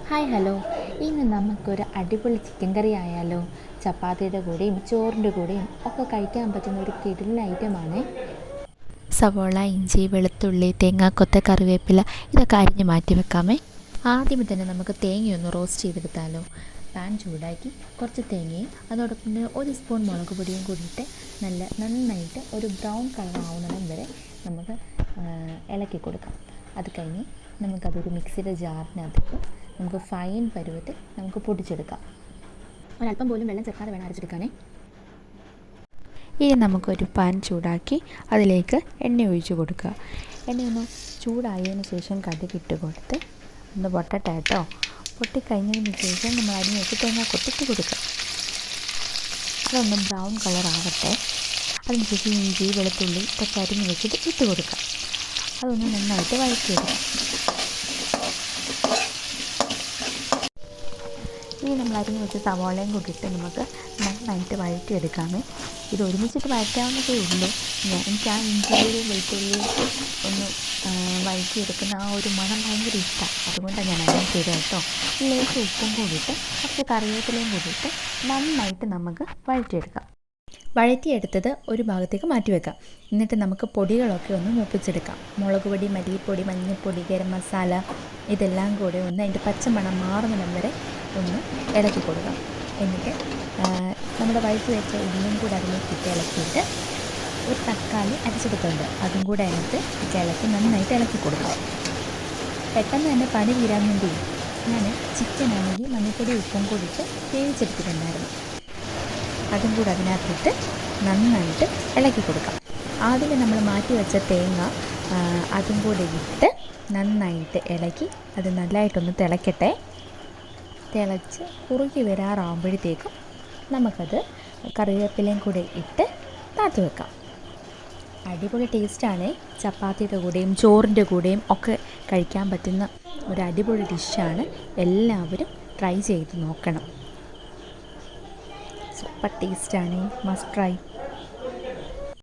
Hi hello. ഇന്ന് നമുക്കൊരു അടിപൊളി ചിക്കൻ കറി ആയാലോ? ചപ്പാത്തിയുടെ കൂടെയും ചോറിൻ്റെ കൂടെയും ഒക്കെ കഴിക്കാൻ പറ്റുന്ന ഒരു കിടിലൻ ഐറ്റമാണ്. സവോള, ഇഞ്ചി, വെളുത്തുള്ളി, തേങ്ങാക്കൊത്ത, കറിവേപ്പില ഇതൊക്കെ അരിഞ്ഞ് മാറ്റി വെക്കാമേ. ആദ്യമേ തന്നെ നമുക്ക് തേങ്ങയൊന്ന് റോസ്റ്റ് ചെയ്തെടുത്താലോ? പാൻ ചൂടാക്കി കുറച്ച് തേങ്ങയും അതോടൊപ്പം തന്നെ ഒരു സ്പൂൺ മുളക് പൊടിയും കൂടിയിട്ട് നന്നായിട്ട് ഒരു ബ്രൗൺ കളർ ആവുന്നിടം വരെ നമുക്ക് ഇളക്കി കൊടുക്കാം. അത് കഴിഞ്ഞ് നമുക്കതൊരു മിക്സിയുടെ ജാറിനകത്തിട്ട് നമുക്ക് ഫൈൻ പരുവത്തിൽ നമുക്ക് പൊടിച്ചെടുക്കാം. ഒരല്പം പോലും വെള്ളം ചേർക്കാതെ വേണം അരച്ചെടുക്കാനേ. ഇനി നമുക്കൊരു പാൻ ചൂടാക്കി അതിലേക്ക് എണ്ണ ഒഴിച്ച് കൊടുക്കുക. എണ്ണയൊന്ന് ചൂടായതിന് ശേഷം കടുകിട്ട് കൊടുത്ത് ഒന്ന് പൊട്ടട്ടെ കേട്ടോ. പൊട്ടിക്കഴിഞ്ഞതിന് ശേഷം നമ്മൾ അരിഞ്ഞ് വെച്ച് തേങ്ങ കൊത്തിട്ട് കൊടുക്കുക. അതൊന്ന് ബ്രൗൺ കളർ ആവട്ടെ. അതിനുശേഷം ഇഞ്ചി, വെളുത്തുള്ളി ഇതൊക്കെ അരിഞ്ഞ് വെച്ചിട്ട് ഇട്ട് കൊടുക്കുക. അതൊന്ന് നന്നായിട്ട് വഴറ്റിയെടുക്കാം. ഇനി നമ്മൾ അരിഞ്ഞ് വെച്ച സവാളയും കൂട്ടിയിട്ട് നമുക്ക് നന്നായിട്ട് വഴറ്റിയെടുക്കാമേ. ഇത് ഒരുമിച്ചിട്ട് വഴറ്റാവുന്നതേ ഉള്ളൂ. എനിക്ക് ആ ഇഞ്ചിയുടെയും വെളുത്തുള്ളിയും ഒന്ന് വഴറ്റിയെടുക്കുന്ന ആ ഒരു മണം ഭയങ്കര ഇഷ്ടമാണ്. അതുകൊണ്ടാണ് ഞാൻ അങ്ങനെ ചെയ്തത് കേട്ടോ. ഇതിലേക്ക് ഉപ്പും കൂടിയിട്ട് കുറച്ച് കറിവേപ്പിലയും കൂടിയിട്ട് നന്നായിട്ട് നമുക്ക് വഴറ്റിയെടുക്കാം. വഴറ്റിയെടുത്തത് ഒരു ഭാഗത്തേക്ക് മാറ്റി വെക്കാം. എന്നിട്ട് നമുക്ക് പൊടികളൊക്കെ ഒന്ന് മൂപ്പിച്ചെടുക്കാം. മുളക് പൊടി, മല്ലിപ്പൊടി, മഞ്ഞൾപ്പൊടി, ഗരം മസാല ഇതെല്ലാം കൂടെ ഒന്ന് അതിൻ്റെ പച്ചമണം മാറുന്നിടം വരെ ഒന്ന് ഇളക്കി കൊടുക്കാം. എന്നിട്ട് നമ്മുടെ വഴറ്റി വെച്ച ഉള്ളിയും കൂടെ അതിലേക്ക് ഇളക്കിയിട്ട് ഒരു തക്കാളി അരച്ചെടുക്കുന്നുണ്ട്, അതും കൂടെ അതിനകത്ത് ഇളക്കി നന്നായിട്ട് ഇളക്കി കൊടുക്കാം. പെട്ടെന്ന് തന്നെ പണി തീരാൻ വേണ്ടി ഞാൻ ചിക്കനാണെങ്കിൽ മഞ്ഞൾപ്പൊടി ഉപ്പും കൂടിയിട്ട് വേവിച്ചെടുത്തിട്ടുണ്ടായിരുന്നു. അതും കൂടെ അതിനകത്തിട്ട് നന്നായിട്ട് ഇളക്കി കൊടുക്കാം. ആദ്യമേ നമ്മൾ മാറ്റി വെച്ച തേങ്ങ അതും കൂടെ ഇട്ട് നന്നായിട്ട് ഇളക്കി അത് നല്ലതായിട്ടൊന്ന് തിളയ്ക്കട്ടെ. തിളച്ച് കുറുകി വരാറാകുമ്പോഴത്തേക്കും നമുക്കത് കറിവേപ്പിലയും കൂടെ ഇട്ട് താത്തു വെക്കാം. അടിപൊളി ടേസ്റ്റാണ്. ചപ്പാത്തിയുടെ കൂടെയും ചോറിൻ്റെ കൂടെയും ഒക്കെ കഴിക്കാൻ പറ്റുന്ന ഒരു അടിപൊളി ഡിഷാണ്. എല്ലാവരും ട്രൈ ചെയ്ത് നോക്കണം. സൂപ്പർ ടേസ്റ്റാണ്. Must try.